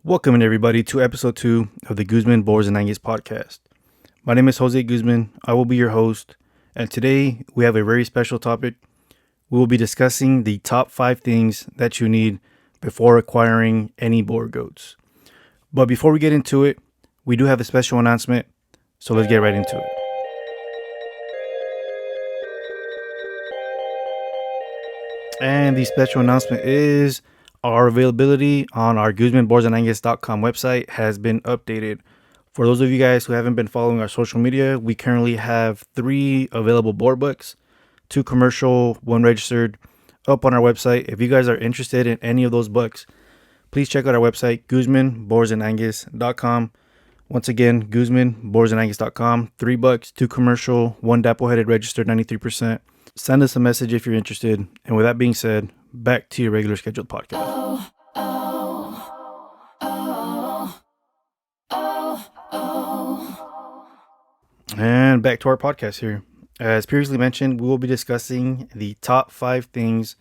Welcome everybody to episode 2 of the Guzman Boers and Angus podcast. My name is Jose Guzman. I will be your host, and today we have a very special topic. We will be discussing the top 5 things that you need before acquiring any Boer goats. But before we get into it, we do have a special announcement, so let's get right into it. And the special announcement is our availability on our GuzmanBoersandAngus.com website has been updated. For those of you guys who haven't been following our social media, we currently have 3 available Boer books, 2 commercial, 1 registered, up on our website. If you guys are interested in any of those books, please check out our website, GuzmanBoersandAngus.com. Once again, GuzmanBoersandAngus.com. $3, 2 commercial, 1 dapple-headed registered 93%. Send us a message if you're interested. And with that being said, back to your regular scheduled podcast. And back to our podcast here. As previously mentioned, we will be discussing the top 5 things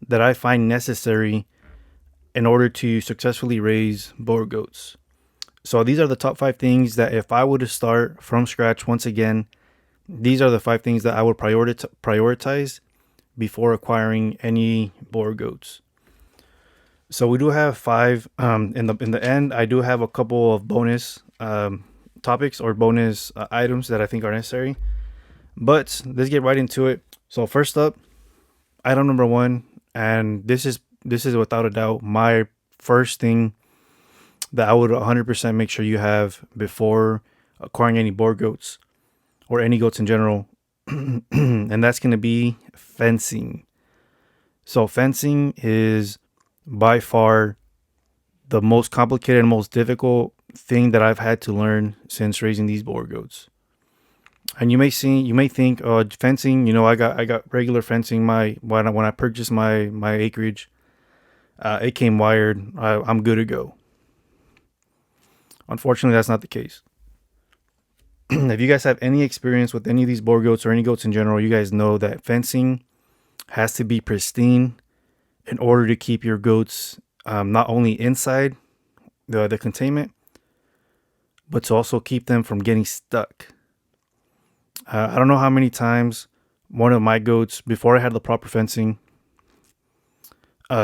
that I find necessary in order to successfully raise Boer goats. So these are the top 5 things that if I were to start from scratch once again, these are the 5 things that I would prioritize before acquiring any Boer goats. So we do have 5. In the end, I do have a couple of bonus topics or bonus items that I think are necessary. But let's get right into it. So first up, item number 1, and this is without a doubt my first thing that I would 100% make sure you have before acquiring any Boer goats or any goats in general, and that's going to be fencing. So fencing is by far the most complicated and most difficult thing that I've had to learn since raising these Boer goats. And you may think, oh, fencing, I got regular fencing. When I purchased my acreage, it came wired. I'm good to go. Unfortunately, that's not the case. If you guys have any experience with any of these Boer goats or any goats in general, you guys know that fencing has to be pristine in order to keep your goats not only inside the containment, but to also keep them from getting stuck. I don't know how many times one of my goats, before I had the proper fencing,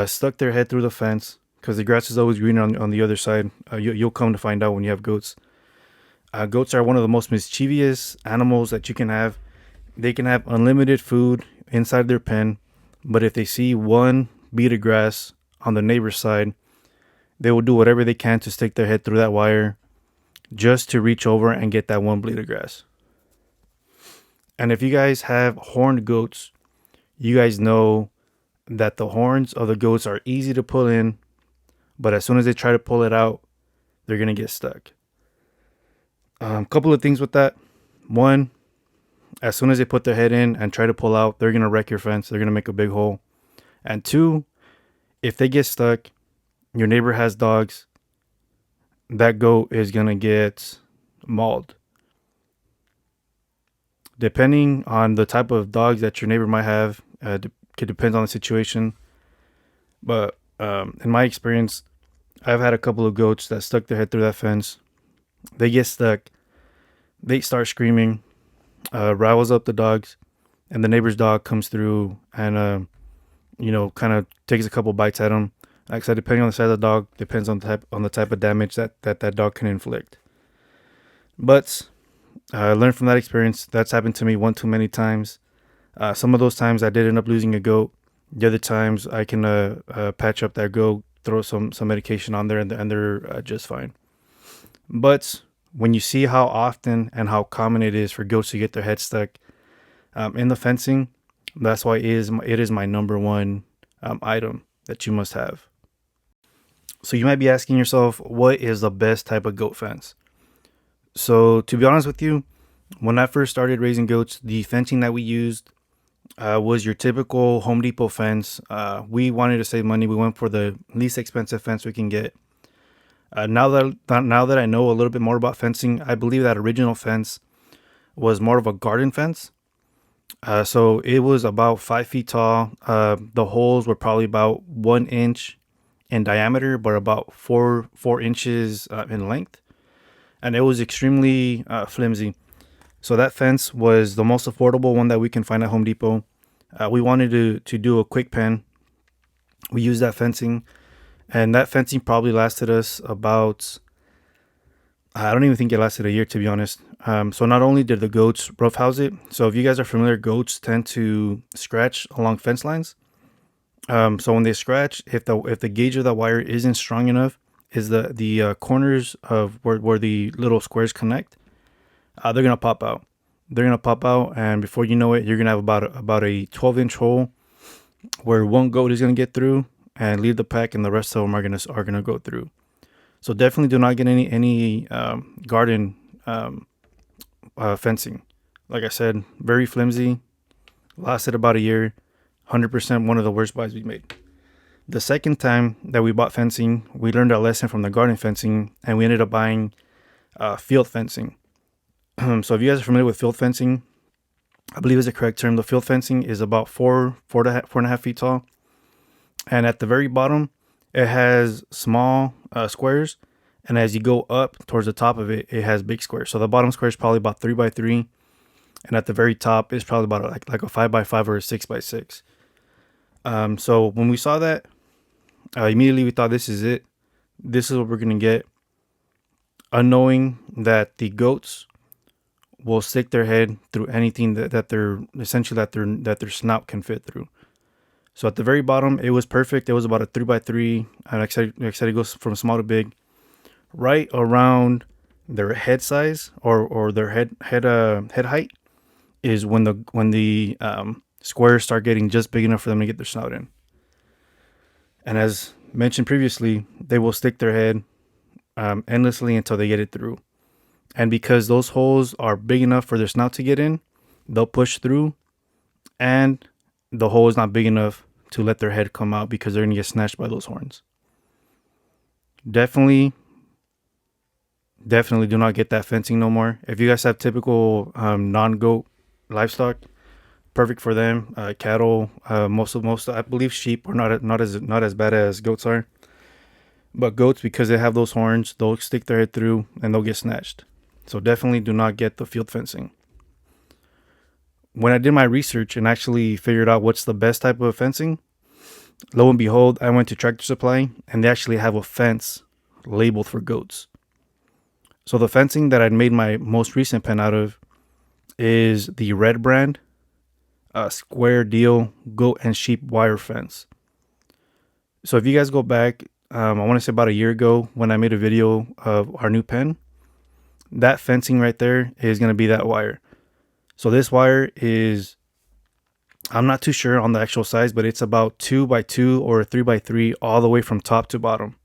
stuck their head through the fence because the grass is always greener on the other side. You'll come to find out when you have goats. Goats are one of the most mischievous animals that you can have. They can have unlimited food inside their pen, but if they see one bead of grass on the neighbor's side, they will do whatever they can to stick their head through that wire just to reach over and get that one blade of grass. And if you guys have horned goats, you guys know that the horns of the goats are easy to pull in, but as soon as they try to pull it out, they're going to get stuck. Couple of things with that. One, as soon as they put their head in and try to pull out, they're going to wreck your fence. They're going to make a big hole. And 2, if they get stuck, your neighbor has dogs, that goat is going to get mauled. Depending on the type of dogs that your neighbor might have, it depends on the situation. But in my experience, I've had a couple of goats that stuck their head through that fence. They get stuck. They start screaming, riles up the dogs, and the neighbor's dog comes through and, kind of takes a couple bites at them. Like I said, depending on the size of the dog, depends on the type of damage that dog can inflict. But I learned from that experience. That's happened to me one too many times. Some of those times I did end up losing a goat. The other times I can patch up that goat, throw some medication on there, and they're just fine. But when you see how often and how common it is for goats to get their head stuck in the fencing, that's why it is my number 1 item that you must have. So you might be asking yourself, what is the best type of goat fence? So to be honest with you, when I first started raising goats, the fencing that we used was your typical Home Depot fence. We wanted to save money. We went for the least expensive fence we can get. Now that I know a little bit more about fencing, I believe that original fence was more of a garden fence. So it was about 5 feet tall. The holes were probably about 1 inch in diameter, but about 4 inches in length, and it was extremely flimsy. So that fence was the most affordable one that we can find at Home Depot. We wanted to do a quick pen. We used that fencing, and that fencing probably lasted us about, I don't even think it lasted a year, to be honest. So not only did the goats roughhouse it, so if you guys are familiar, goats tend to scratch along fence lines. So when they scratch, if the gauge of the wire isn't strong enough, is the corners of where the little squares connect, they're gonna pop out. They're gonna pop out, and before you know it, you're gonna have about a 12-inch hole where one goat is gonna get through and leave the pack, and the rest of them are gonna go through. So definitely do not get any garden fencing. Like I said, very flimsy. Lasted about a year. 100% one of the worst buys we made. The second time that we bought fencing, we learned our lesson from the garden fencing, and we ended up buying field fencing. So if you guys are familiar with field fencing, I believe is the correct term. The field fencing is about 4.5 feet tall, and at the very bottom, it has small squares, and as you go up towards the top of it, it has big squares. So the bottom square is probably about 3x3, and at the very top is probably about like a 5x5 or a 6x6. So when we saw that, immediately we thought, this is it. This is what we're gonna get, unknowing that the goats will stick their head through anything that their snout can fit through. So at the very bottom, it was perfect. It was about a 3x3. And like I said, it goes from small to big, right around their head size or their head height is when the squares start getting just big enough for them to get their snout in. And as mentioned previously, they will stick their head endlessly until they get it through. And because those holes are big enough for their snout to get in, they'll push through, and the hole is not big enough to let their head come out because they're going to get snatched by those horns. Definitely do not get that fencing no more. If you guys have typical non-goat livestock, perfect for them. Cattle, most I believe sheep are not as bad as goats are. But goats, because they have those horns, they'll stick their head through and they'll get snatched. So definitely do not get the field fencing. When I did my research and actually figured out what's the best type of fencing, lo and behold, I went to Tractor Supply, and they actually have a fence labeled for goats. So the fencing that I made my most recent pen out of is the Red brand square deal goat and sheep wire fence. So if you guys go back, I want to say about a year ago when I made a video of our new pen, that fencing right there is going to be that wire. So this wire is, I'm not too sure on the actual size, but it's about 2x2 or 3x3 all the way from top to bottom.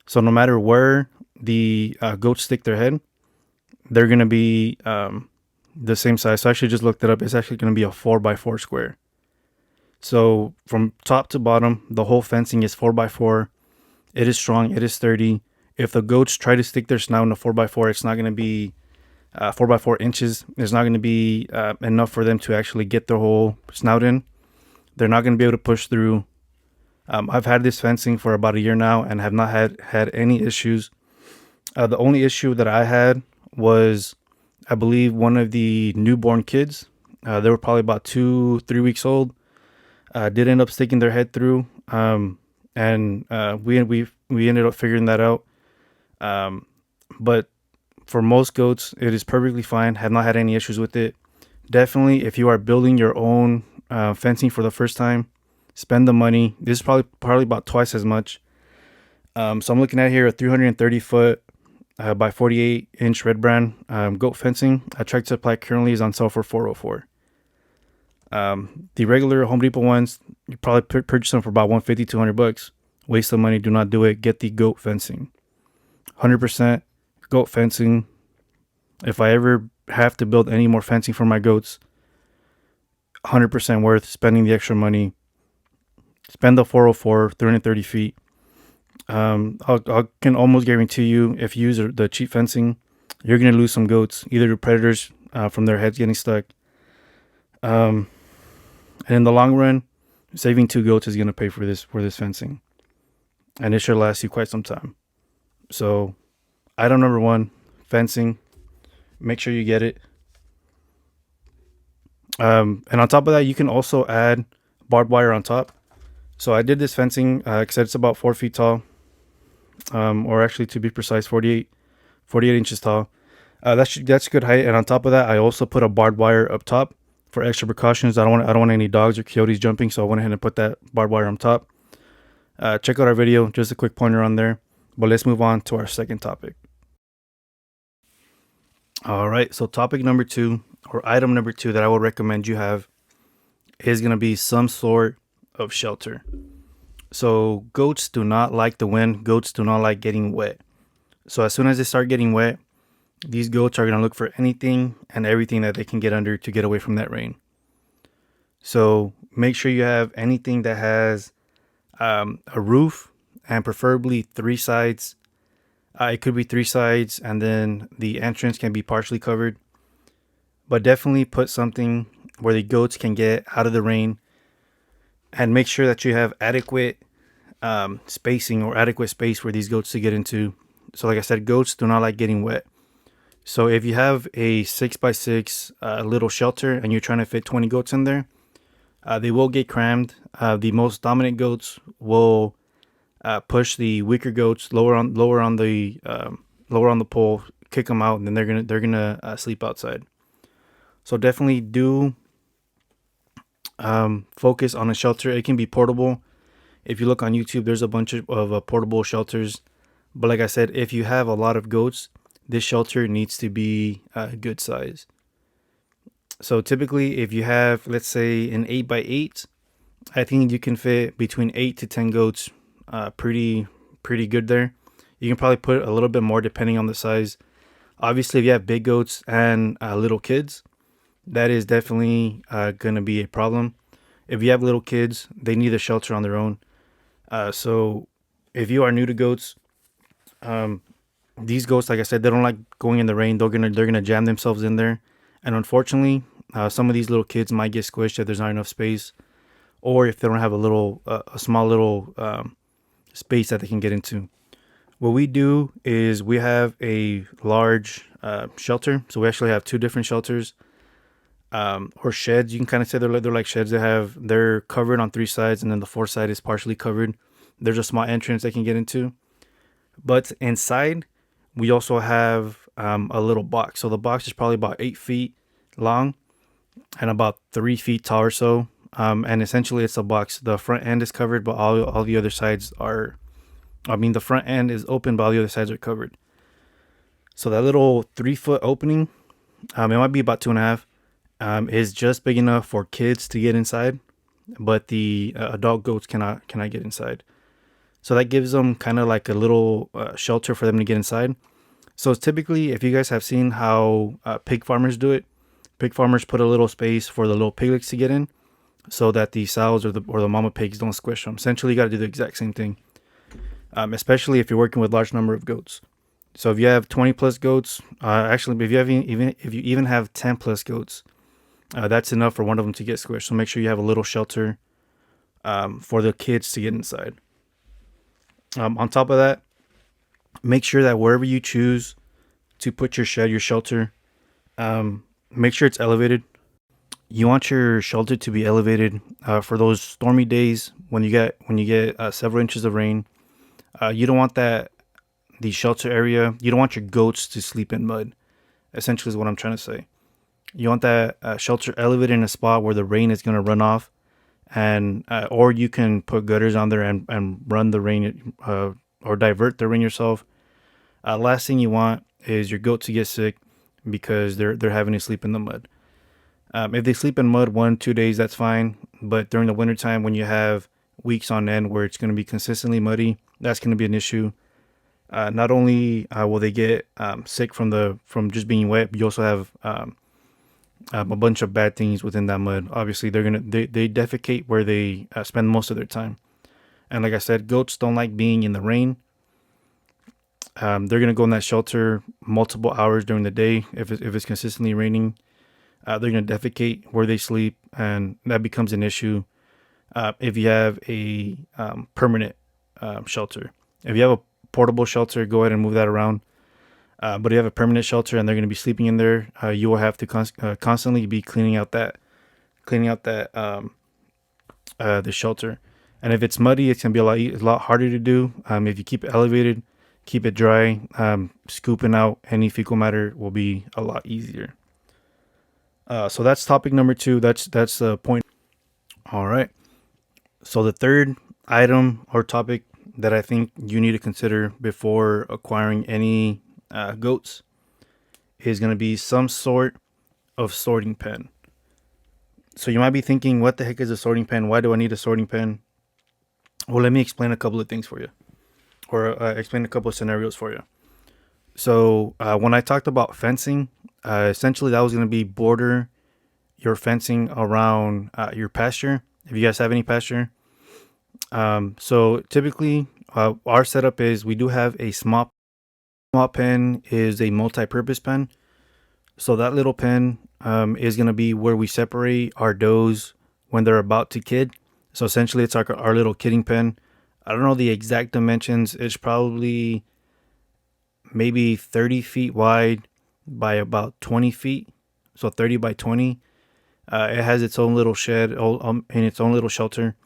So no matter where the goats stick their head, they're going to be the same size. So I actually just looked it up. It's actually going to be a 4x4 square. So from top to bottom, the whole fencing is 4x4. It is strong. It is sturdy. If the goats try to stick their snout in a 4x4, it's not going to be 4x4 inches. It's not going to be enough for them to actually get their whole snout in. They're not going to be able to push through. I've had this fencing for about a year now and have not had any issues. The only issue that I had was, I believe, one of the newborn kids. They were probably about 2-3 weeks old. Did end up sticking their head through, and we ended up figuring that out. But for most goats, it is perfectly fine. Have not had any issues with it. Definitely, if you are building your own fencing for the first time, spend the money. This is probably about twice as much. So I'm looking at here a 330 foot by 48 inch Red brand goat fencing at Tractor Supply currently is on sale for $404. The regular Home Depot ones, you probably purchase them for about $150-$200. Waste of money. Do not do it. Get the goat fencing. 100% goat fencing. If I ever have to build any more fencing for my goats, 100% worth spending the extra money. Spend the 404, 330 feet. I can almost guarantee you, if you use the cheap fencing, you're going to lose some goats, either to predators from their heads getting stuck. And in the long run, saving 2 goats is going to pay for this fencing. and it should last you quite some time. So item number one, fencing. Make sure you get it. And on top of that, you can also add barbed wire on top. So I did this fencing because it's about 4 feet tall, or actually to be precise, 48 inches tall. That's good height. And on top of that, I also put a barbed wire up top for extra precautions. I don't want any dogs or coyotes jumping, so I went ahead and put that barbed wire on top. Check out our video, just a quick pointer on there. But let's move on to our second topic. All right, so topic number two, or item number two that I would recommend you have, is going to be some sort of shelter. So goats do not like the wind. Goats do not like getting wet. So as soon as they start getting wet, these goats are going to look for anything and everything that they can get under to get away from that rain. So make sure you have anything that has a roof, and preferably three sides. It could be three sides, and then the entrance can be partially covered. But definitely put something where the goats can get out of the rain, and make sure that you have adequate spacing or adequate space for these goats to get into. So like I said, goats do not like getting wet. So if you have a 6x6 little shelter and you're trying to fit 20 goats in there, they will get crammed. The most dominant goats will push the weaker goats lower on the pole, kick them out, and then they're gonna sleep outside. So definitely do focus on a shelter. It can be portable. If you look on YouTube, there's a bunch of portable shelters. But like I said, if you have a lot of goats, this shelter needs to be a good size. So typically, if you have, let's say, an 8x8, I think you can fit between 8 to 10 goats pretty good there. You can probably put a little bit more depending on the size. Obviously, if you have big goats and little kids, that is definitely going to be a problem. If you have little kids, they need a shelter on their own. So if you are new to goats, these goats, like I said, they don't like going in the rain. They're gonna jam themselves in there, and unfortunately, some of these little kids might get squished if there's not enough space, or if they don't have a small little space that they can get into. What we do is we have a large shelter. So we actually have two different shelters, or sheds. You can kind of say they're like sheds. They're covered on three sides, and then the fourth side is partially covered. There's a small entrance they can get into, but inside we also have a little box. So the box is probably about 8 feet long and about 3 feet tall or so. And essentially it's a box. The front end is covered, but all the other sides are, the front end is open, but all the other sides are covered. So that little 3-foot opening, it might be about 2.5, is just big enough for kids to get inside, but the adult goats cannot get inside. So that gives them kind of like a little shelter for them to get inside. So typically, if you guys have seen how pig farmers do it, pig farmers put a little space for the little piglets to get in, so that the sows or the mama pigs don't squish them. Essentially, you got to do the exact same thing, especially if you're working with large number of goats. So if you have 20 plus goats, actually, if you even have 10 plus goats, that's enough for one of them to get squished. So make sure you have a little shelter for the kids to get inside. On top of that, make sure that wherever you choose to put your shed, your shelter, make sure it's elevated. You want your shelter to be elevated for those stormy days when you get several inches of rain. You don't want the shelter area. You don't want your goats to sleep in mud. Essentially, is what I'm trying to say. You want that shelter elevated in a spot where the rain is going to run off, and or you can put gutters on there and run the rain or divert the rain yourself. Last thing you want is your goat to get sick because they're having to sleep in the mud. If they sleep in mud 1-2 days, that's fine. But during the wintertime, when you have weeks on end where it's going to be consistently muddy, that's going to be an issue. Not only will they get sick from just being wet, but you also have a bunch of bad things within that mud. Obviously, they defecate where they spend most of their time. And like I said, goats don't like being in the rain. They're gonna go in that shelter multiple hours during the day if it's consistently raining. They're gonna defecate where they sleep, and that becomes an issue if you have a permanent shelter. If you have a portable shelter, go ahead and move that around. But if you have a permanent shelter and they're going to be sleeping in there, you will have to constantly be cleaning out that the shelter. And if it's muddy, it's going to be a lot harder to do. If you keep it elevated, keep it dry, scooping out any fecal matter will be a lot easier. So that's topic number 2. That's point. All right. So the third item or topic that I think you need to consider before acquiring any goats is going to be some sort of sorting pen. So you might be thinking, what the heck is a sorting pen? Why do I need a sorting pen? Well, let me explain a couple of things for you, or explain a couple of scenarios for you. So when I talked about fencing, essentially that was going to be border your fencing around your pasture, if you guys have any pasture. So typically our setup is we do have a small pen is a multi-purpose pen. So that little pen is going to be where we separate our does when they're about to kid. So essentially it's like our little kidding pen. I don't know the exact dimensions. It's probably maybe 30 feet wide by about 20 feet. So 30 by 20. It has its own little shed and its own little shelter.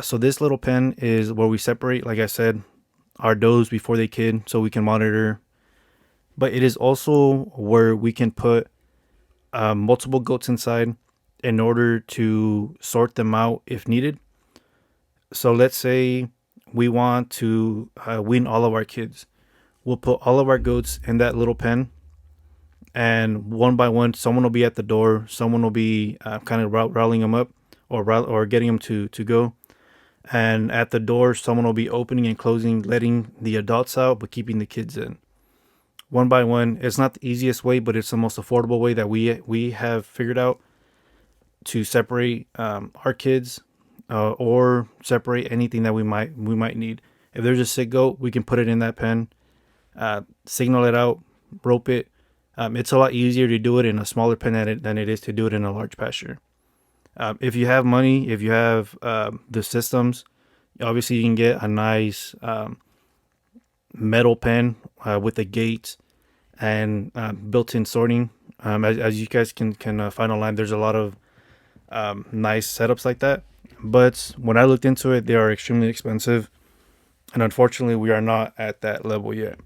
So this little pen is where we separate, like I said, our does before they kid so we can monitor. But it is also where we can put multiple goats inside in order to sort them out if needed. So let's say we want to wean all of our kids. We'll put all of our goats in that little pen, and one by one, someone will be at the door. Someone will be kind of rallying them up or getting them to go. And at the door, someone will be opening and closing, letting the adults out, but keeping the kids in. One by one. It's not the easiest way, but it's the most affordable way that we have figured out to separate our kids or separate anything that we might need. If there's a sick goat, we can put it in that pen, signal it out, rope it. It's a lot easier to do it in a smaller pen than it is to do it in a large pasture. If you have money, if you have the systems, obviously you can get a nice metal pen with a gate and built-in sorting. As you guys can find online, there's a lot of nice setups like that. But when I looked into it, they are extremely expensive. And unfortunately, we are not at that level yet.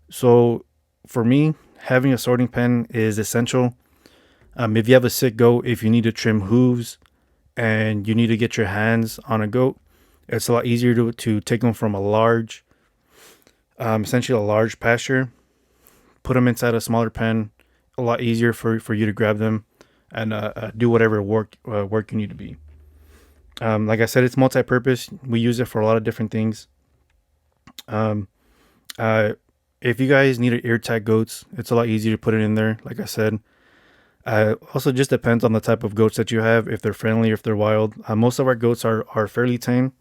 So for me, having a sorting pen is essential. If you have a sick goat, if you need to trim hooves and you need to get your hands on a goat, it's a lot easier to take them from a large, essentially a large pasture, put them inside a smaller pen, a lot easier for you to grab them and do whatever work you need to be. Like I said, it's multi-purpose. We use it for a lot of different things. If you guys need ear tag goats, it's a lot easier to put it in there. Like I said, also just depends on the type of goats that you have, if they're friendly or if they're wild. Most of our goats are fairly tame.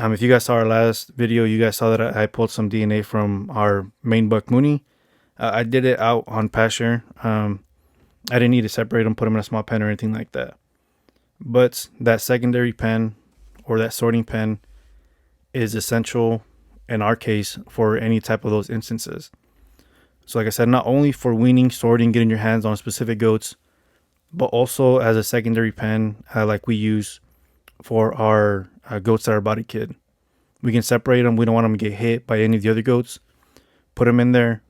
If you guys saw our last video, you guys saw that I pulled some DNA from our main buck Mooney. I did it out on pasture. I didn't need to separate them, put them in a small pen or anything like that. But that secondary pen or that sorting pen is essential in our case for any type of those instances. So like I said, not only for weaning, sorting, getting your hands on specific goats, but also as a secondary pen like we use for our goats that are about to kid. We can separate them. We don't want them to get hit by any of the other goats. Put them in there.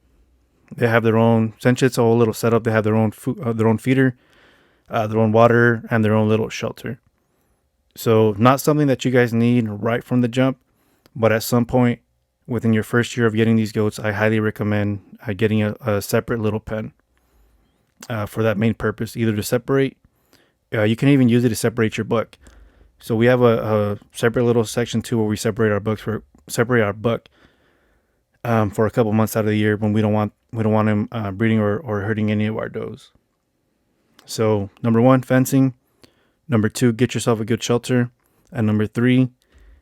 They have their own, essentially it's a whole little setup. They have their own food, their own feeder, their own water, and their own little shelter. So not something that you guys need right from the jump, but at some point within your first year of getting these goats, I highly recommend getting a separate little pen for that main purpose, either to separate. You can even use it to separate your buck. So we have a separate little section too where we separate our buck for a couple months out of the year when we don't want him breeding or hurting any of our does. So number 1, fencing. Number 2, get yourself a good shelter. And number 3,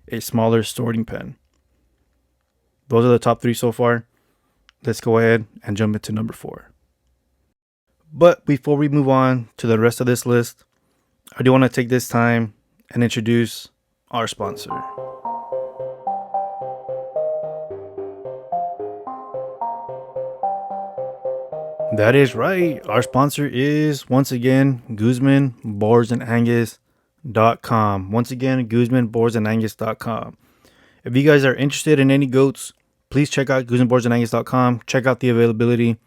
a smaller sorting pen. Those are the top 3 so far. Let's go ahead and jump into number 4. But before we move on to the rest of this list, I do want to take this time and introduce our sponsor. That is right. Our sponsor is once again Guzman Boers and Angus.com. Once again, Guzman Boers and Angus.com. If you guys are interested in any goats, please check out Guzman Boers and Angus.com. Check out the availability.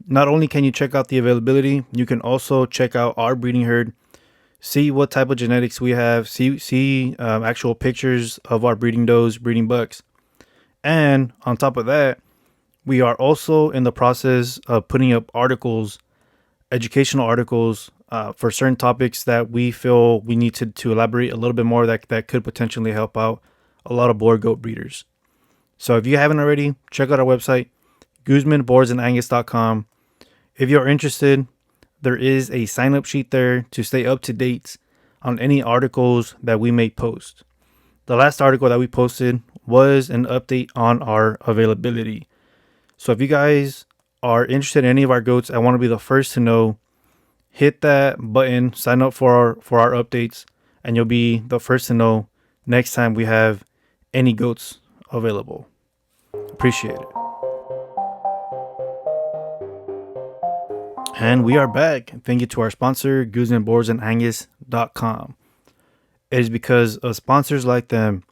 Not only can you check out the availability, you can also check out our breeding herd, see what type of genetics we have, see actual pictures of our breeding does, breeding bucks. And on top of that, we are also in the process of putting up articles, educational articles for certain topics that we feel we need to elaborate a little bit more that could potentially help out a lot of Boer goat breeders. So if you haven't already, check out our website, GuzmanBoersandAngus.com. If you're interested, there is a sign-up sheet there to stay up to date on any articles that we may post. The last article that we posted was an update on our availability. So if you guys are interested in any of our goats, I want to be the first to know. Hit that button, sign up for our updates, and you'll be the first to know next time we have any goats available. Appreciate it. And we are back. Thank you to our sponsor, GuzmanBoersandAngus.com. It is because of sponsors like them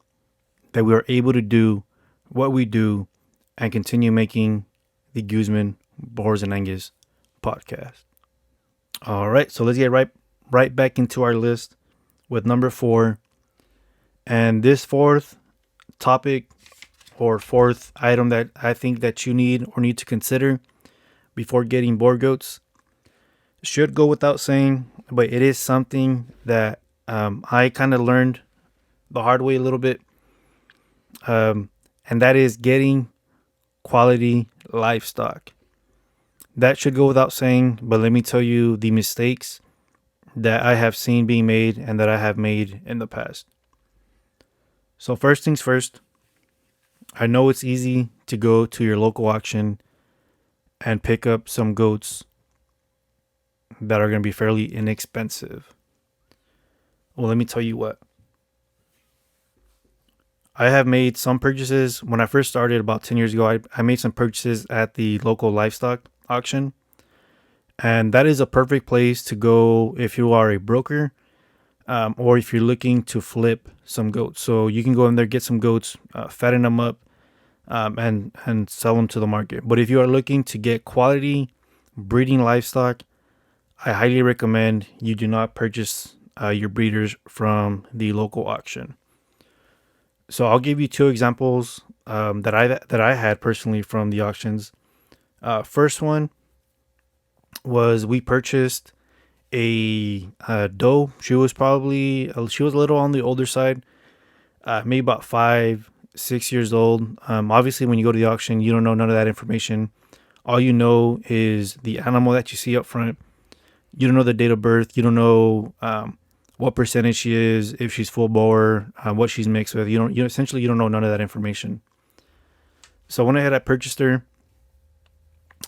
that we are able to do what we do and continue making the Guzman Boers and Angus podcast. All right, so let's get right back into our list with number 4. And this fourth topic or fourth item that I think that you need to consider before getting Boer goats should go without saying, but it is something that I kind of learned the hard way a little bit. And that is getting quality livestock. That should go without saying, but let me tell you the mistakes that I have seen being made and that I have made in the past. So first things first, I know it's easy to go to your local auction and pick up some goats that are going to be fairly inexpensive. Well, let me tell you what. I have made some purchases. When I first started about 10 years ago, I made some purchases at the local livestock auction. And that is a perfect place to go if you are a broker or if you're looking to flip some goats. So you can go in there, get some goats, fatten them up, and sell them to the market. But if you are looking to get quality breeding livestock, I highly recommend you do not purchase your breeders from the local auction. So I'll give you 2 examples that I had personally from the auctions. First one was we purchased a doe. She was a little on the older side, maybe about 5-6 years old. Obviously, when you go to the auction, you don't know none of that information. All you know is the animal that you see up front. You don't know the date of birth. You don't know what percentage she is, if she's full Boer, what she's mixed with. You don't know none of that information. So I went ahead, I purchased her.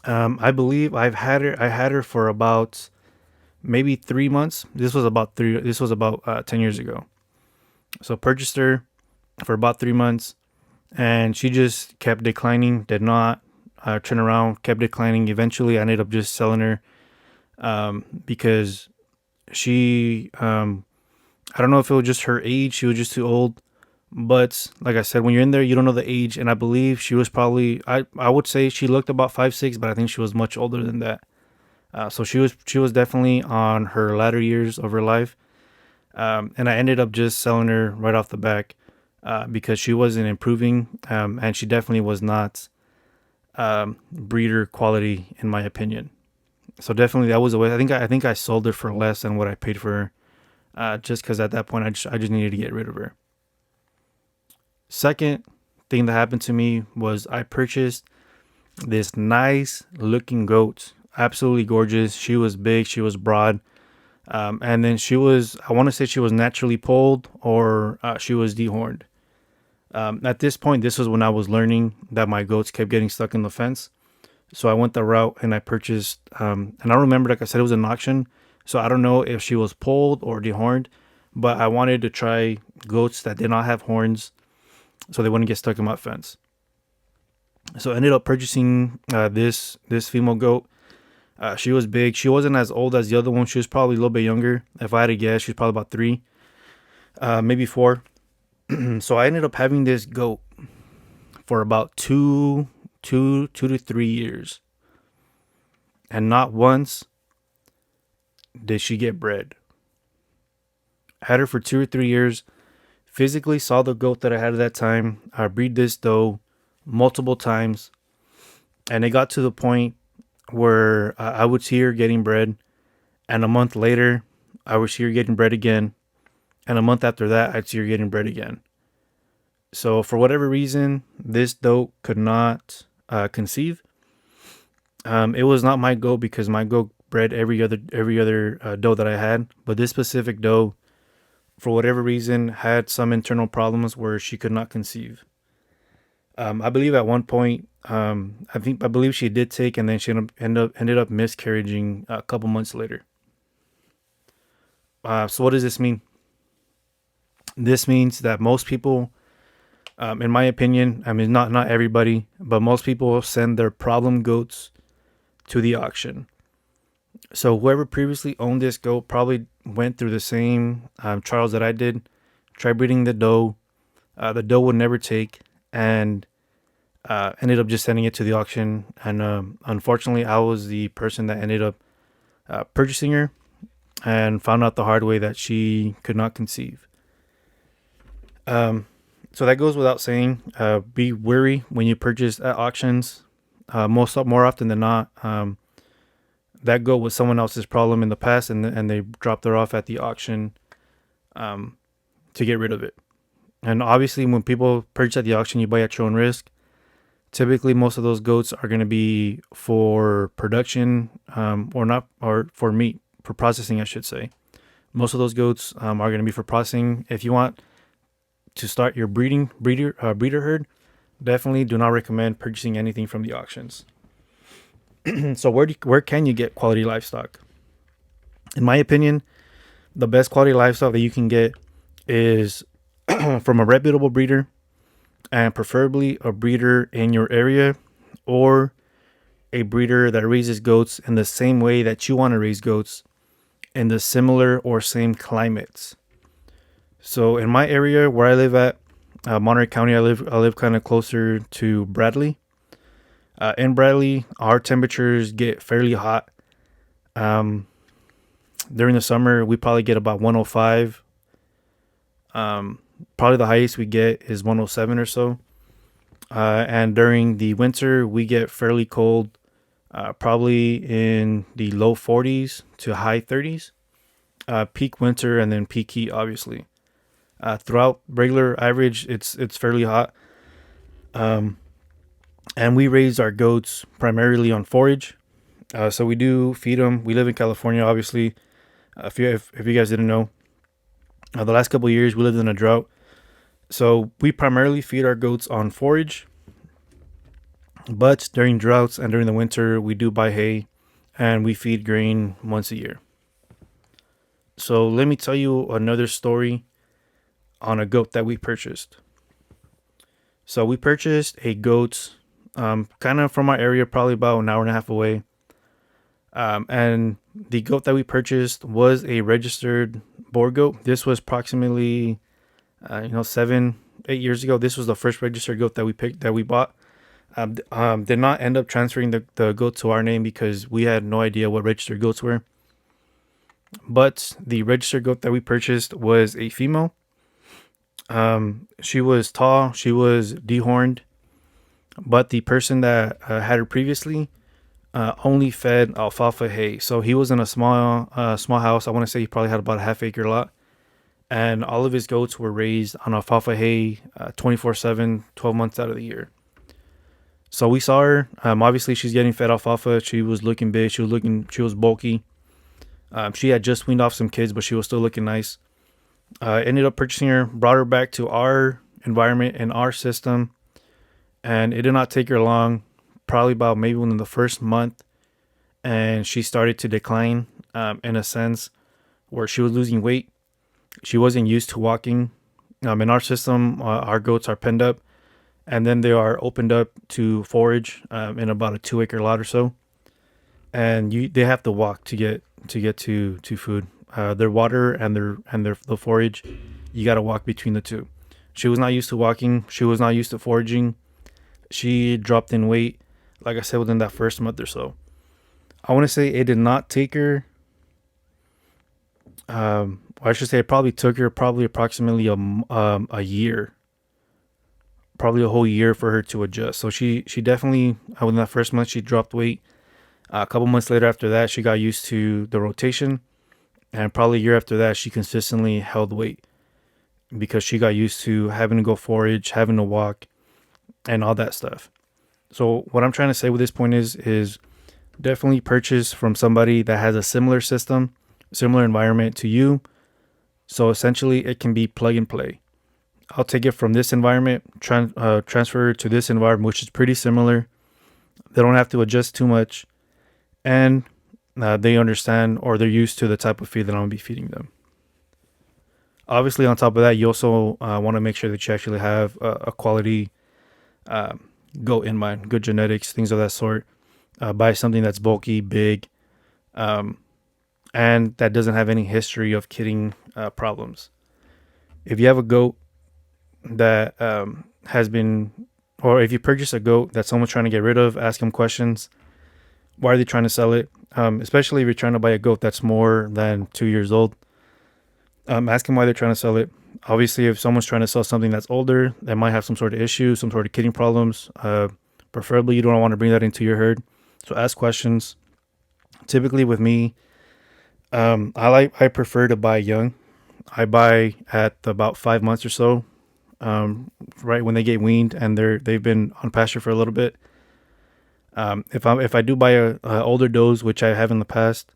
I believe I had her for about maybe 3 months. This was about 10 years ago. So purchased her for about 3 months, and she just kept declining, did not turn around, kept declining. Eventually I ended up just selling her because she I don't know if it was just her age, she was just too old. But like I said, when you're in there, you don't know the age. And I believe she was probably, I would say she looked about 5'6", but I think she was much older than that. So she was definitely on her latter years of her life. And I ended up just selling her right off the back because she wasn't improving. And she definitely was not breeder quality, in my opinion. So definitely that was a way. I think I sold her for less than what I paid for her, just because at that point I just needed to get rid of her. Second thing that happened to me was I purchased this nice looking goat, absolutely gorgeous. She was big, she was broad, and then I want to say she was naturally polled or she was dehorned. At this point, this was when I was learning that my goats kept getting stuck in the fence. So I went the route and I purchased, and I remember, like I said, it was an auction. So I don't know if she was polled or dehorned, but I wanted to try goats that did not have horns so they wouldn't get stuck in my fence. So I ended up purchasing this female goat. She was big. She wasn't as old as the other one. She was probably a little bit younger. If I had to guess, she was probably about 3, maybe 4. So I ended up having this goat for about 2 to 3 years, and not once did she get bred. I had her for 2 or 3 years. Physically saw the goat that I had at that time. I breed this doe multiple times, and it got to the point where I would see her getting bred, and a month later, I would see her getting bred again, and a month after that, I'd see her getting bred again. So for whatever reason, this doe could not conceive. It was not my goat because my goat bred every other doe that I had, but this specific doe, for whatever reason, had some internal problems where she could not conceive. I believe at one point, I believe she did take, and then she ended up miscarrying a couple months later. So what does this mean? This means that most people, in my opinion, I mean not everybody, but most people send their problem goats to the auction. So whoever previously owned this goat probably went through the same trials that I did. Tried breeding the doe. The doe would never take, and ended up just sending it to the auction. And unfortunately, I was the person that ended up purchasing her, and found out the hard way that she could not conceive. So that goes without saying. Be wary when you purchase at auctions. More often than not, that goat was someone else's problem in the past, and they dropped her off at the auction to get rid of it. And obviously, when people purchase at the auction, you buy at your own risk. Typically, most of those goats are going to be for production, or for meat, for processing, I should say. Most of those goats are going to be for processing. If you want to start your breeder herd, definitely do not recommend purchasing anything from the auctions. So where can you get quality livestock? In my opinion, the best quality livestock that you can get is from a reputable breeder, and preferably a breeder in your area, or a breeder that raises goats in the same way that you want to raise goats, in the similar or same climates. So in my area where I live at, Monterey County, I live kind of closer to Bradley. In Bradley, our temperatures get fairly hot. During the summer, we probably get about 105. Probably the highest we get is 107 or so. And during the winter, we get fairly cold, probably in the low 40s to high 30s. Peak winter and then peak heat, obviously. Throughout regular average, it's fairly hot. And we raise our goats primarily on forage. So we do feed them. We live in California, obviously. If you guys didn't know, the last couple of years we lived in a drought. So we primarily feed our goats on forage. But during droughts and during the winter, we do buy hay, and we feed grain once a year. So let me tell you another story on a goat that we purchased. So we purchased a goat kind of from our area, probably about an hour and a half away. And the goat that we purchased was a registered Boer goat. This was approximately, 7-8 years ago. This was the first registered goat that we bought. Did not end up transferring the goat to our name because we had no idea what registered goats were. But the registered goat that we purchased was a female. She was tall. She was dehorned. But the person that had her previously only fed alfalfa hay. So he was in a small house. I want to say he probably had about a half-acre lot. And all of his goats were raised on alfalfa hay 24/7, 12 months out of the year. So we saw her. Obviously, she's getting fed alfalfa. She was looking big. She was bulky. She had just weaned off some kids, but she was still looking nice. Ended up purchasing her, brought her back to our environment and our system. And it did not take her long, probably about maybe within the first month. And she started to decline in a sense where she was losing weight. She wasn't used to walking. In our system, our goats are penned up, and then they are opened up to forage in about a 2-acre lot or so. and they have to walk to get to food. Their water and their the forage, you got to walk between the two. She was not used to walking. She was not used to foraging. She dropped in weight, like I said, within that first month or so. I want to say it did not take her. I should say it probably took her probably approximately a year, probably a whole year for her to adjust. So she definitely within that first month she dropped weight. A couple months later after that, she got used to the rotation, and probably a year after that, she consistently held weight because she got used to having to go forage, having to walk, and all that stuff. So what I'm trying to say with this point is definitely purchase from somebody that has a similar system, similar environment to you. So essentially, it can be plug and play. I'll take it from this environment, transfer to this environment, which is pretty similar. They don't have to adjust too much, and they understand or they're used to the type of feed that I'm gonna be feeding them. Obviously, on top of that, you also want to make sure that you actually have a quality uh, goat in mind, good genetics, things of that sort. Buy something that's bulky, big, um, and that doesn't have any history of kidding problems. If you have a goat that has been, or if you purchase a goat that someone's trying to get rid of, ask them questions. Why are they trying to sell it? Especially if you're trying to buy a goat that's more than 2 years old. Ask them why they're trying to sell it. Obviously, if someone's trying to sell something that's older, that might have some sort of issue, some sort of kidding problems. Preferably, you don't want to bring that into your herd. So ask questions. Typically, with me, I prefer to buy young. I buy at about 5 months or so, right when they get weaned and they've been on pasture for a little bit. If I do buy a older does, which I have in the past,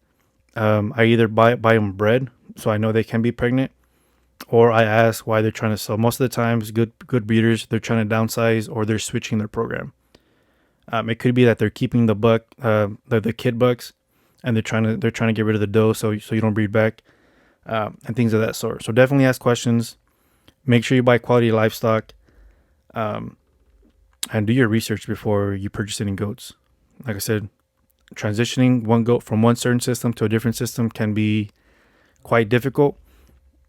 I either buy them bred, so I know they can be pregnant, or I ask why they're trying to sell. Most of the times, good breeders, they're trying to downsize or they're switching their program. It could be that they're keeping the buck, the kid bucks, and they're trying to get rid of the doe, so you don't breed back, and things of that sort. So definitely ask questions. Make sure you buy quality livestock, um, and do your research before you purchase any goats. Like I said, transitioning one goat from one certain system to a different system can be quite difficult,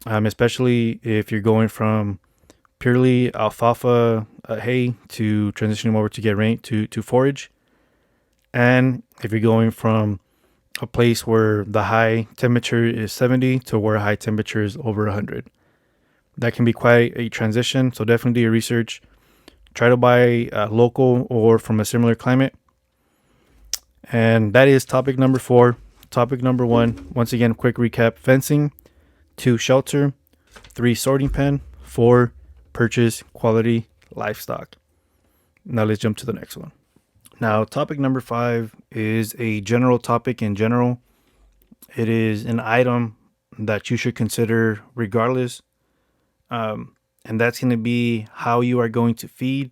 especially if you're going from purely alfalfa hay to transitioning over to get rain to forage, and if you're going from a place where the high temperature is 70 to where high temperature is over 100. That can be quite a transition. So definitely do your research. Try to buy local or from a similar climate. And that is topic number 4. Topic number 1, once again, quick recap: fencing. 2, shelter. 3, sorting pen. 4, purchase quality livestock. Now let's jump to the next one. Now, topic number 5 is a general topic in general. It is an item that you should consider regardless. And that's going to be how you are going to feed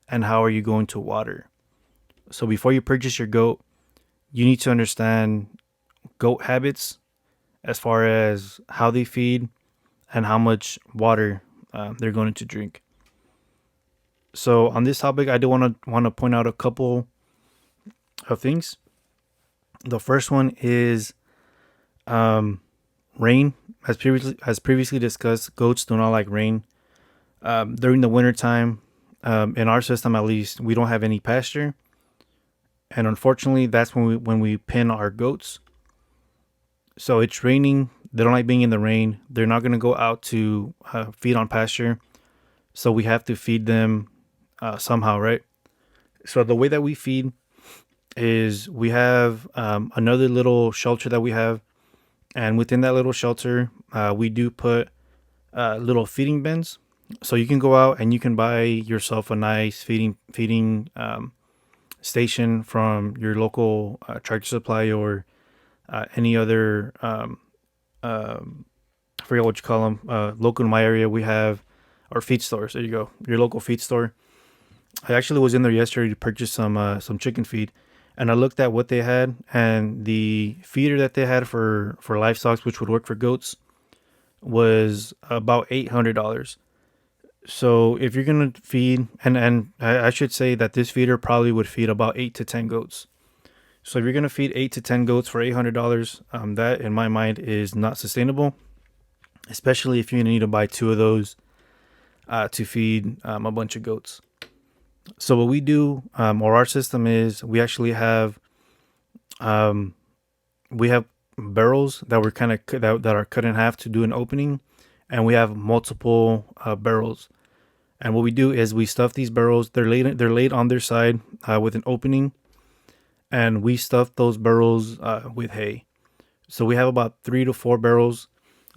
and how are you going to water. So before you purchase your goat, you need to understand goat habits as far as how they feed and how much water they're going to drink. So on this topic, I do want to point out a couple of things. The first one is rain. As previously discussed, goats do not like rain. During the wintertime, in our system at least, we don't have any pasture. And unfortunately, that's when we pin our goats. So it's raining. They don't like being in the rain. They're not going to go out to feed on pasture. So we have to feed them somehow, right? So the way that we feed is we have another little shelter that we have. And within that little shelter, we do put little feeding bins. So you can go out and you can buy yourself a nice feeding station from your local Tractor Supply or any other, I forget what you call them. Local in my area, we have our feed stores. There you go, your local feed store. I actually was in there yesterday to purchase some chicken feed, and I looked at what they had, and the feeder that they had for livestock, which would work for goats, was about $800. So if you're gonna feed, and I should say that this feeder probably would feed about 8 to 10 goats. So if you're gonna feed 8 to 10 goats for $800, that in my mind is not sustainable, especially if you're gonna need to buy two of those to feed a bunch of goats. So what we do, or our system is, um, we have barrels that we're kind of that are cut in half to do an opening, and we have multiple barrels. And what we do is we stuff these barrels. They're laid on their side with an opening, and we stuff those barrels with hay. So we have about 3 to 4 barrels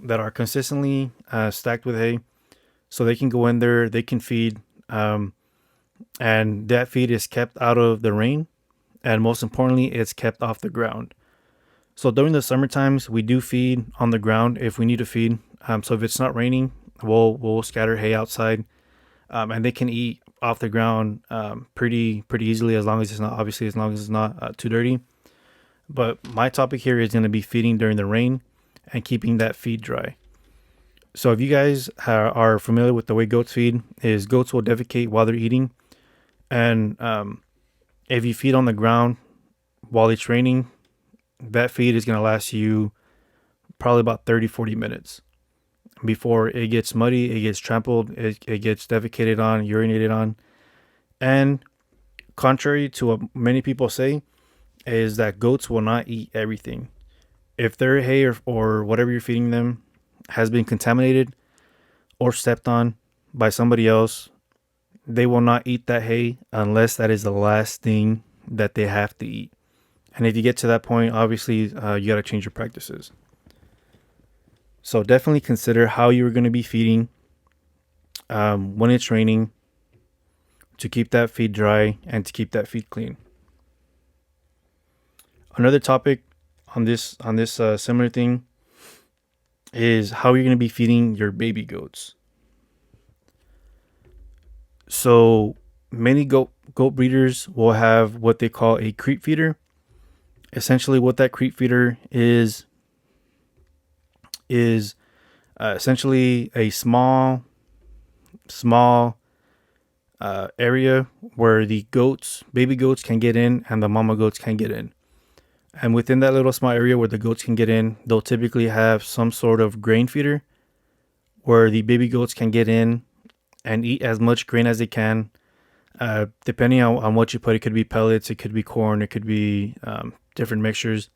that are consistently stacked with hay, so they can go in there, they can feed, and that feed is kept out of the rain, and most importantly, it's kept off the ground. So during the summer times, we do feed on the ground if we need to feed. So if it's not raining, we'll scatter hay outside, and they can eat off the ground pretty easily, as long as it's not too dirty. But my topic here is going to be feeding during the rain and keeping that feed dry. So if you guys are familiar with the way goats feed, is goats will defecate while they're eating, and if you feed on the ground while it's raining, that feed is going to last you probably about 30-40 minutes before it gets muddy, it gets trampled, it gets defecated on, urinated on. And contrary to what many people say, is that goats will not eat everything. If their hay or whatever you're feeding them has been contaminated or stepped on by somebody else, they will not eat that hay unless that is the last thing that they have to eat. And if you get to that point, obviously you got to change your practices. So definitely consider how you're going to be feeding when it's raining, to keep that feed dry and to keep that feed clean. Another topic on this similar thing is how you're going to be feeding your baby goats. So many goat breeders will have what they call a creep feeder. Essentially, what that creep feeder is essentially a small area where the baby goats can get in and the mama goats can get in. And within that little small area where the goats can get in, they'll typically have some sort of grain feeder where the baby goats can get in and eat as much grain as they can. Depending on what you put, it could be pellets, it could be corn, it could be different mixtures.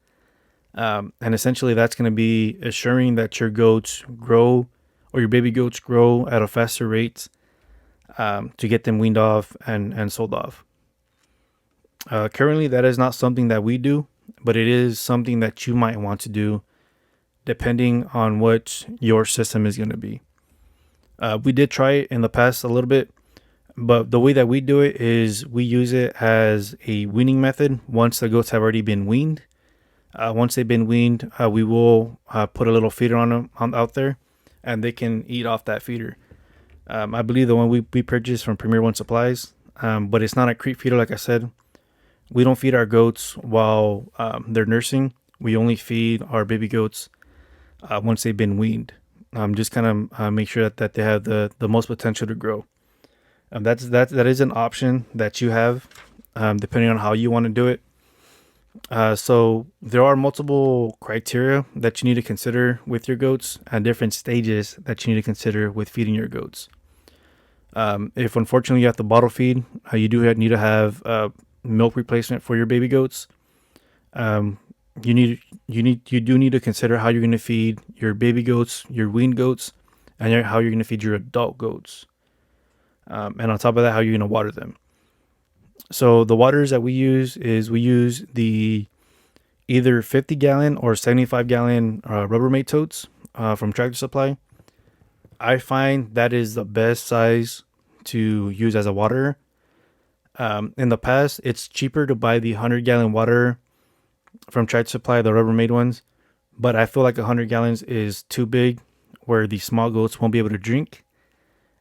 And essentially that's going to be assuring that your goats grow, or your baby goats grow at a faster rate, to get them weaned off and sold off. Currently, that is not something that we do, but it is something that you might want to do depending on what your system is going to be. We did try it in the past a little bit, but the way that we do it is we use it as a weaning method once the goats have already been weaned. Once they've been weaned, we will put a little feeder on them out there, and they can eat off that feeder. I believe the one we purchased from Premier One Supplies, but it's not a creep feeder. Like I said, we don't feed our goats while they're nursing. We only feed our baby goats once they've been weaned. Just kind of make sure that they have the most potential to grow. That is an option that you have, depending on how you want to do it. So there are multiple criteria that you need to consider with your goats, and different stages that you need to consider with feeding your goats. If unfortunately you have to bottle feed, you do need to have milk replacement for your baby goats. You do need to consider how you're going to feed your baby goats, your weaned goats, and how you're going to feed your adult goats. And on top of that, how you're going to water them. So the waters that we use the either 50 gallon or 75 gallon Rubbermaid totes from Tractor Supply. I find that is the best size to use as a waterer. In the past, it's cheaper to buy the 100-gallon water from Tractor Supply, the Rubbermaid ones, but I feel like 100 gallons is too big where the small goats won't be able to drink.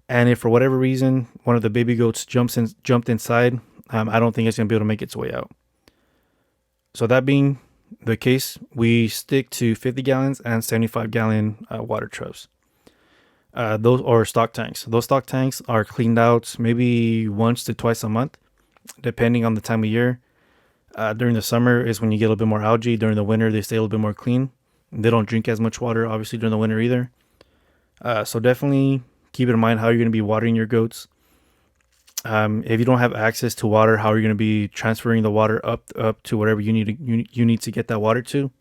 And if for whatever reason one of the baby goats jumped inside, I don't think it's going to be able to make its way out. So that being the case, we stick to 50 gallons and 75-gallon water troughs. Those or stock tanks. Those stock tanks are cleaned out maybe once to twice a month, depending on the time of year. During the summer is when you get a little bit more algae. During the winter, they stay a little bit more clean. They don't drink as much water, obviously, during the winter either. So definitely keep in mind how you're going to be watering your goats. If you don't have access to water, how are you going to be transferring the water up to whatever you need to get that water to?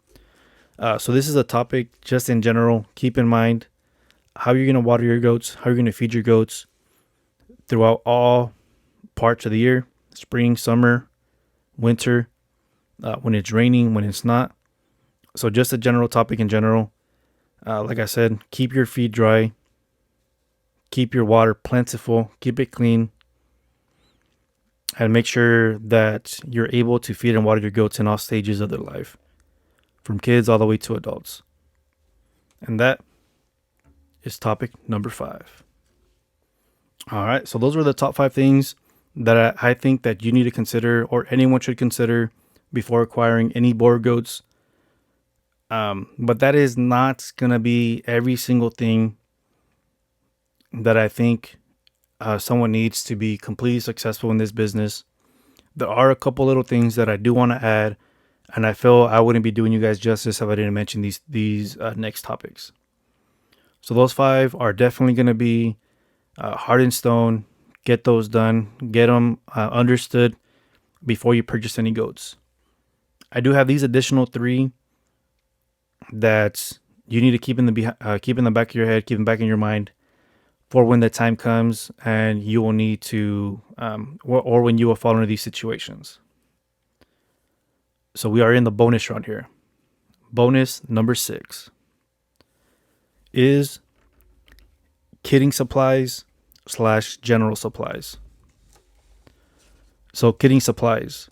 So this is a topic just in general. Keep in mind how you're going to water your goats, how you're going to feed your goats throughout all parts of the year: spring, summer, winter, when it's raining, when it's not. So just a general topic in general. Like I said, keep your feed dry, keep your water plentiful, keep it clean, and make sure that you're able to feed and water your goats in all stages of their life, from kids all the way to adults. And that is topic number 5. All right, so those were the top 5 things that I think that you need to consider, or anyone should consider, before acquiring any Boer goats. But that is not going to be every single thing that I think someone needs to be completely successful in this business. There are a couple little things that I do want to add, and I feel I wouldn't be doing you guys justice if I didn't mention these next topics. So those 5 are definitely going to be hard in stone. Get those done. Get them understood before you purchase any goats. I do have these additional 3 that you need to keep in the back of your head, keep them back in your mind for when the time comes and you will need to, or when you will fall into these situations. So we are in the bonus round here. Bonus number 6 is kidding supplies / general supplies. So kidding supplies.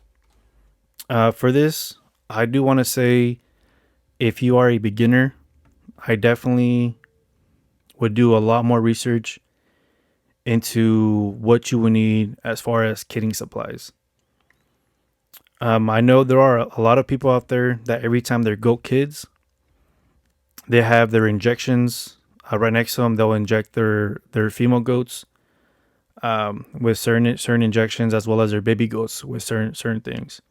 For this, I do want to say, if you are a beginner, I definitely would do a lot more research into what you will need as far as kidding supplies. I know there are a lot of people out there that every time their goat kids, they have their injections right next to them. They'll inject their female goats with certain injections, as well as their baby goats with certain things.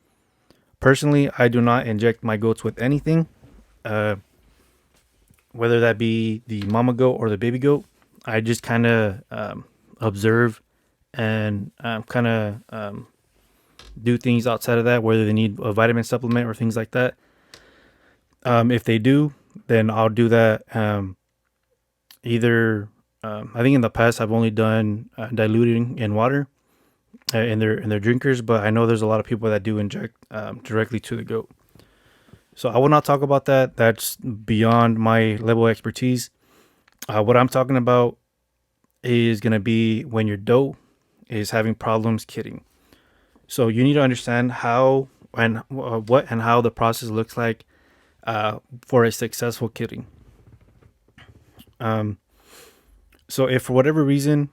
Personally, I do not inject my goats with anything, whether that be the mama goat or the baby goat. I just kind of observe and kind of do things outside of that, whether they need a vitamin supplement or things like that. If they do, then I'll do that. Either I think in the past I've only done diluting in water in their drinkers, but I know there's a lot of people that do inject directly to the goat. So I will not talk about that. That's beyond my level of expertise. What I'm talking about is going to be when your doe is having problems kidding. So you need to understand how and what and how the process looks like for a successful kidding. So if for whatever reason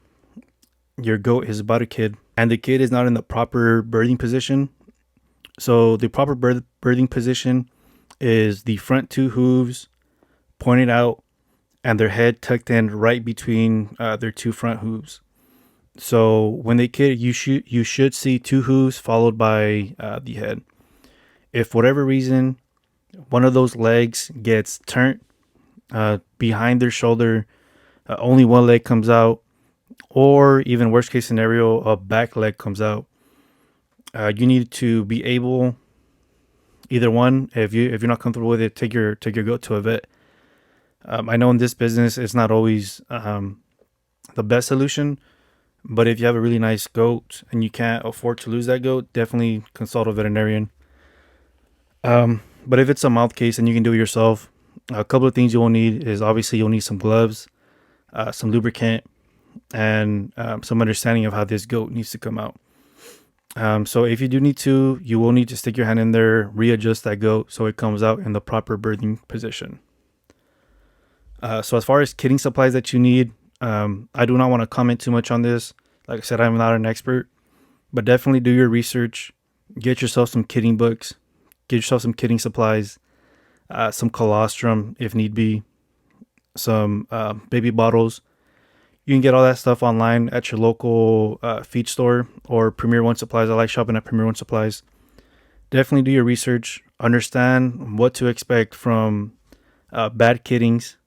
your goat is about to kid and the kid is not in the proper birthing position, so the proper birthing position is the front 2 hooves pointed out and their head tucked in right between their 2 front hooves. So when they kid, you should see 2 hooves followed by the head. If for whatever reason one of those legs gets turned behind their shoulder, only one leg comes out, or even worst case scenario, a back leg comes out, you need to be able, either one, if you're not comfortable with it, take your goat to a vet. I know in this business it's not always the best solution, but if you have a really nice goat and you can't afford to lose that goat, definitely consult a veterinarian. But if it's a mouth case and you can do it yourself, a couple of things you will need is, obviously you'll need some gloves, some lubricant, and some understanding of how this goat needs to come out. So if you do need to, you will need to stick your hand in there, readjust that goat so it comes out in the proper birthing position. So as far as kidding supplies that you need, I do not want to comment too much on this. Like I said, I'm not an expert, but definitely do your research. Get yourself some kidding books. Get yourself some kidding supplies, some colostrum if need be, some baby bottles. You can get all that stuff online at your local feed store or Premier One Supplies. I like shopping at Premier One Supplies. Definitely do your research, understand what to expect from bad kiddings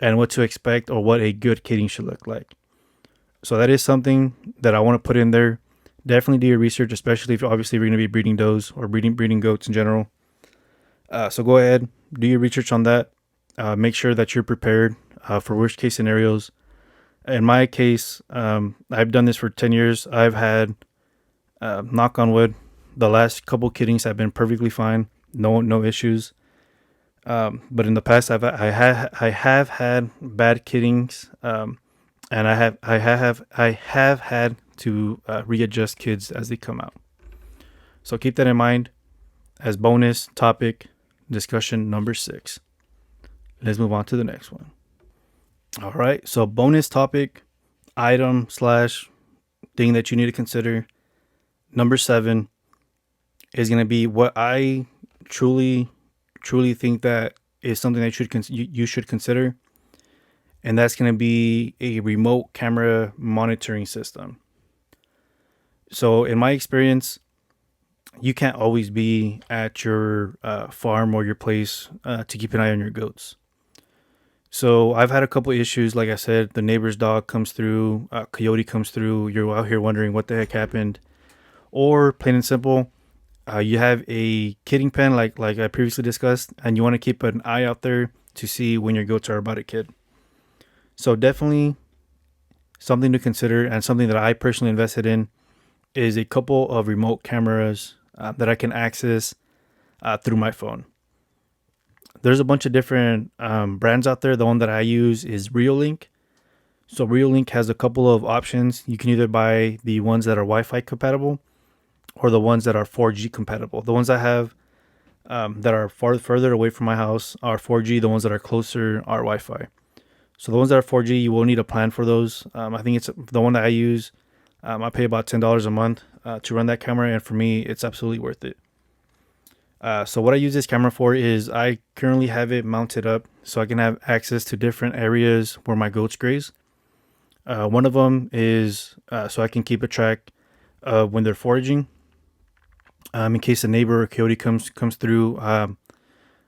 and what to expect or what a good kidding should look like. So that is something that I want to put in there. Definitely do your research, especially if obviously you're going to be breeding does or breeding goats in general. So go ahead, do your research on that. Make sure that you're prepared for worst case scenarios. In my case, I've done this for 10 years. I've had, knock on wood, the last couple kiddings have been perfectly fine. No issues. But in the past, I have had bad kiddings, and I have had to readjust kids as they come out. So keep that in mind as bonus topic discussion number 6. Let's move on to the next one. All right. So bonus topic item slash thing that you need to consider. Number 7 is going to be what I truly think that is something that you should consider. And that's going to be a remote camera monitoring system. So in my experience, you can't always be at your farm or your place to keep an eye on your goats. So I've had a couple issues. Like I said, the neighbor's dog comes through, coyote comes through. You're out here wondering what the heck happened. Or plain and simple, you have a kidding pen like I previously discussed, and you want to keep an eye out there to see when your goats are about to kid. So definitely something to consider, and something that I personally invested in is a couple of remote cameras that I can access through my phone. There's a bunch of different brands out there. The one that I use is Reolink. So Reolink has a couple of options. You can either buy the ones that are Wi-Fi compatible or the ones that are 4G compatible. The ones I have that are further away from my house are 4G. The ones that are closer are Wi-Fi. So the ones that are 4G, you will need a plan for those. I think it's the one that I use. I pay about $10 a month to run that camera, and for me, it's absolutely worth it. So what I use this camera for is I currently have it mounted up so I can have access to different areas where my goats graze. One of them is so I can keep a track of when they're foraging. In case a neighbor or coyote comes through,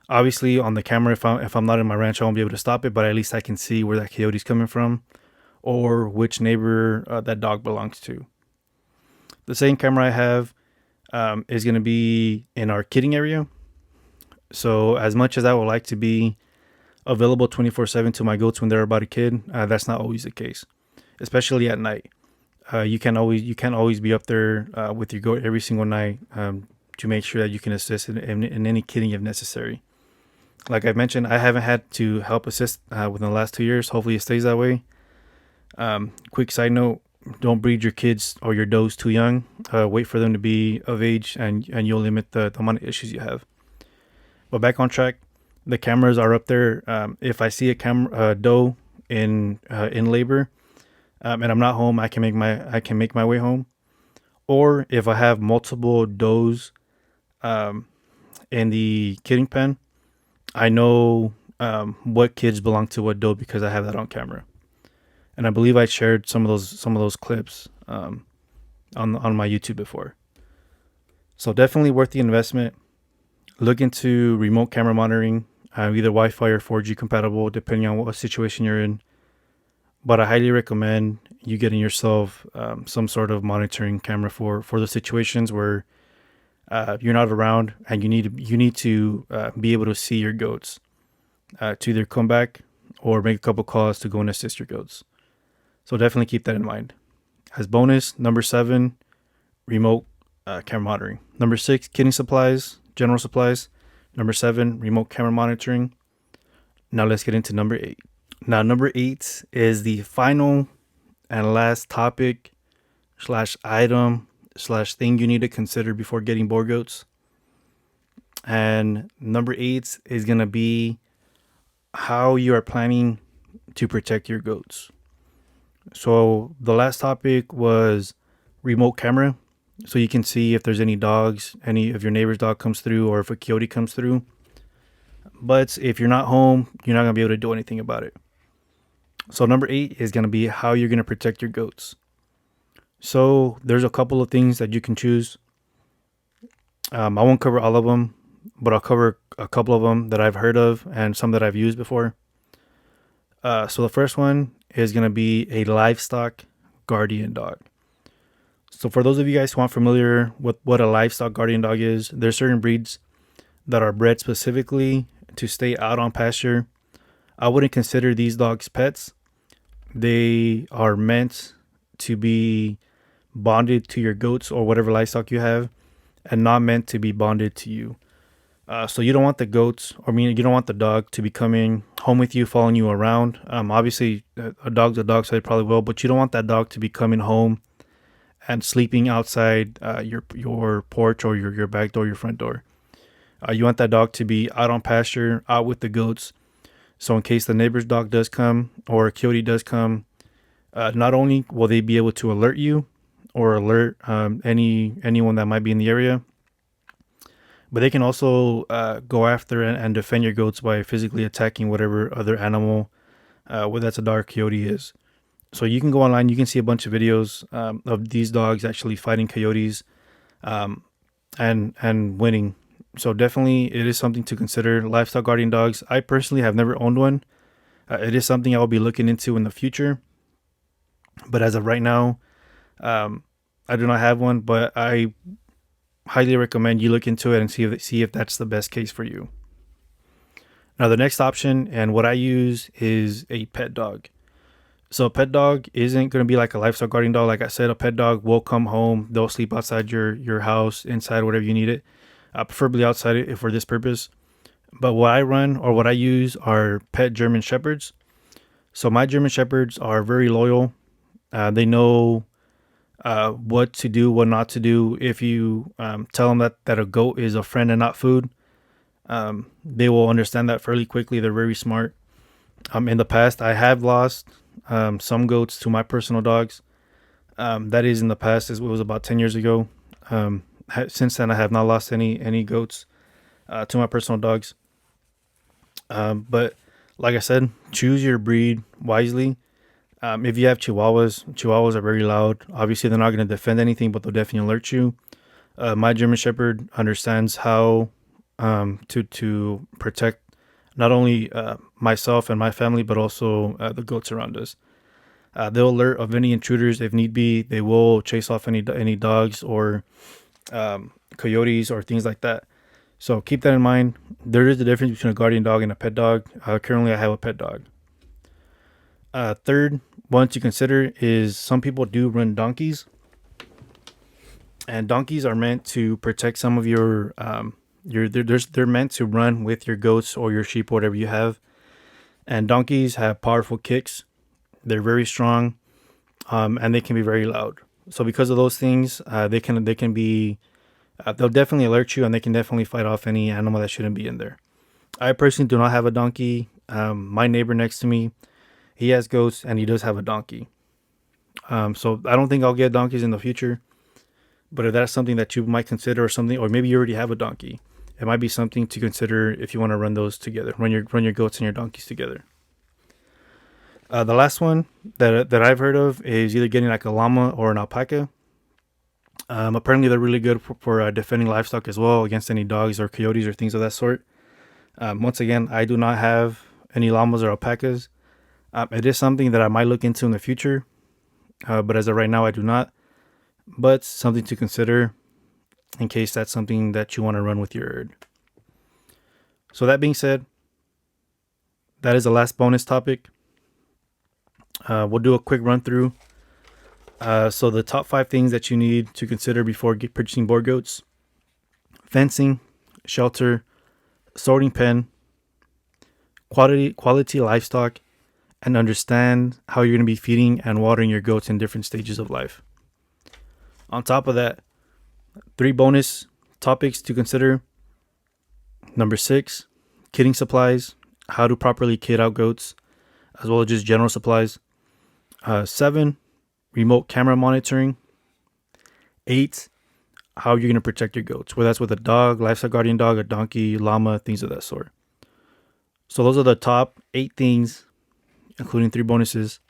obviously on the camera, if I'm not in my ranch, I won't be able to stop it, but at least I can see where that coyote's coming from or which neighbor that dog belongs to. The same camera I have is going to be in our kidding area. So as much as I would like to be available 24/7 to my goats when they're about to kid, that's not always the case, especially at night. You can't always be up there with your goat every single night to make sure that you can assist in any kidding if necessary. Like I mentioned, I haven't had to help assist within the last 2 years. Hopefully it stays that way. Quick side note, don't breed your kids or your does too young. Wait for them to be of age and you'll limit the amount of issues you have. But back on track, the cameras are up there. If I see a doe in labor, and I'm not home, I can make my way home. Or if I have multiple does in the kidding pen, I know what kids belong to what doe because I have that on camera. And I believe I shared some of those clips on my YouTube before. So definitely worth the investment. Look into remote camera monitoring, either Wi-Fi or 4G compatible, depending on what situation you're in. But I highly recommend you getting yourself some sort of monitoring camera for the situations where you're not around and you need to be able to see your goats to either come back or make a couple calls to go and assist your goats. So definitely keep that in mind. As bonus, number 7, remote camera monitoring. Number 6, kidding supplies, general supplies. Number 7, remote camera monitoring. Now let's get into number 8. Now number 8 is the final and last topic / item / thing you need to consider before getting Boer goats. And number 8 is going to be how you are planning to protect your goats. So the last topic was remote camera. So you can see if there's any dogs, any of your neighbor's dog comes through, or if a coyote comes through. But if you're not home, you're not going to be able to do anything about it. So number 8 is going to be how you're going to protect your goats. So there's a couple of things that you can choose. I won't cover all of them, but I'll cover a couple of them that I've heard of and some that I've used before. So the first one is going to be a livestock guardian dog. So for those of you guys who aren't familiar with what a livestock guardian dog is, there's certain breeds that are bred specifically to stay out on pasture. I wouldn't consider these dogs pets. They are meant to be bonded to your goats or whatever livestock you have, and not meant to be bonded to you. So you don't want the goats, or I mean, you don't want the dog to be coming home with you, following you around. Obviously, a dog's a dog, so they probably will, but you don't want that dog to be coming home and sleeping outside your porch or your back door, your front door. You want that dog to be out on pasture, out with the goats. So in case the neighbor's dog does come or a coyote does come, not only will they be able to alert you or alert anyone that might be in the area, but they can also go after and defend your goats by physically attacking whatever other animal, whether that's a dog or coyote is. So you can go online, you can see a bunch of videos of these dogs actually fighting coyotes and winning. So definitely it is something to consider. Livestock guardian dogs. I personally have never owned one. It is something I will be looking into in the future. But as of right now, I do not have one, but I highly recommend you look into it and see if that's the best case for you. Now the next option and what I use is a pet dog. So a pet dog isn't going to be like a livestock guardian dog. Like I said, a pet dog will come home. They'll sleep outside your house, inside, whatever you need it. Preferably outside it for this purpose. But what I run or what I use are pet German Shepherds. So my German Shepherds are very loyal. They know what to do, what not to do. If you tell them that a goat is a friend and not food, they will understand that fairly quickly. They're very smart. In the past, I have lost some goats to my personal dogs. That is in the past. It was about 10 years ago. Since then, I have not lost any goats to my personal dogs. But like I said, choose your breed wisely. If you have Chihuahuas are very loud. Obviously, they're not going to defend anything, but they'll definitely alert you. My German Shepherd understands how to protect not only myself and my family, but also the goats around us. They'll alert of any intruders if need be. They will chase off any dogs or coyotes or things like that. So keep that in mind. There is a difference between a guardian dog and a pet dog. Currently, I have a pet dog. Third one to consider is some people do run donkeys, and donkeys are meant to protect some of they're meant to run with your goats or your sheep, whatever you have. And donkeys have powerful kicks. They're very strong, and they can be very loud. So because of those things, they can be they'll definitely alert you, and they can definitely fight off any animal that shouldn't be in there. I personally do not have a donkey. My neighbor next to me, he has goats and he does have a donkey. So I don't think I'll get donkeys in the future. But if that's something that you might consider, or maybe you already have a donkey, it might be something to consider if you want to run those together. Run your goats and your donkeys together. The last one that I've heard of is either getting like a llama or an alpaca. Apparently, they're really good for defending livestock as well against any dogs or coyotes or things of that sort. Once again, I do not have any llamas or alpacas. It is something that I might look into in the future, but as of right now, I do not. But something to consider in case that's something that you want to run with your herd. So that being said, that is the last bonus topic. We'll do a quick run through. So the top 5 things that you need to consider before purchasing Boer goats: fencing, shelter, sorting pen, quality livestock, and understand how you're going to be feeding and watering your goats in different stages of life. On top of that, 3 bonus topics to consider. Number 6, kidding supplies, how to properly kid out goats, as well as just general supplies. 7, remote camera monitoring. 8, how you're going to protect your goats, whether that's with a dog, livestock guardian dog, a donkey, llama, things of that sort. So those are the top 8 things, including 3 bonuses,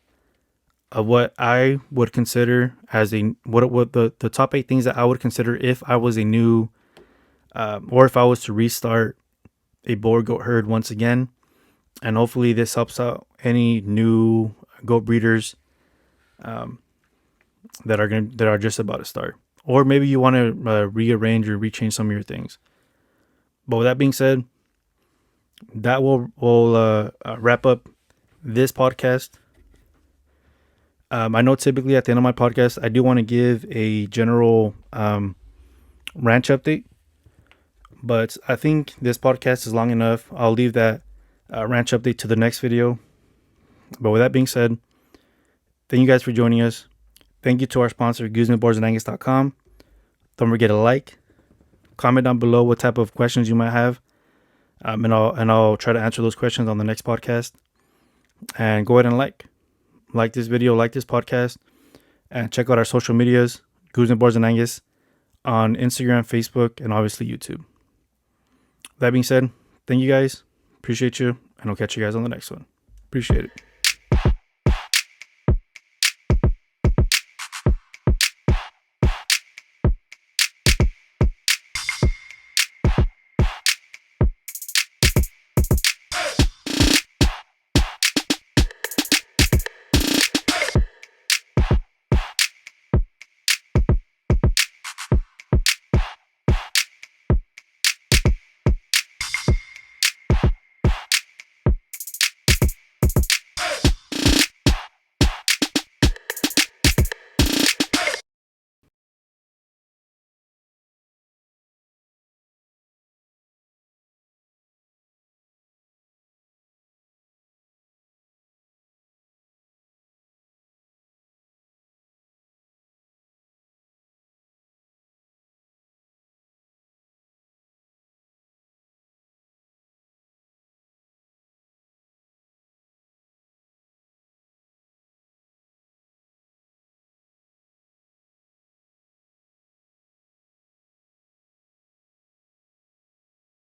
of what I would consider as what the top 8 things that I would consider if I was a new or if I was to restart a Boer goat herd once again. And hopefully this helps out any new goat breeders that are just about to start, or maybe you want to rearrange or rechange some of your things. But with that being said, that will wrap up this podcast. I know typically at the end of my podcast, I do want to give a general ranch update, but I think this podcast is long enough. I'll leave that ranch update to the next video. But with that being said, thank you guys for joining us. Thank you to our sponsor, GuzmanBoersAndAngus.com. Don't forget to like, comment down below what type of questions you might have, and I'll try to answer those questions on the next podcast. And go ahead and like this video, like this podcast, and check out our social medias, Guzman Boers and Angus, on Instagram, Facebook, and obviously YouTube. That being said, thank you guys. Appreciate you, and I'll catch you guys on the next one. Appreciate it.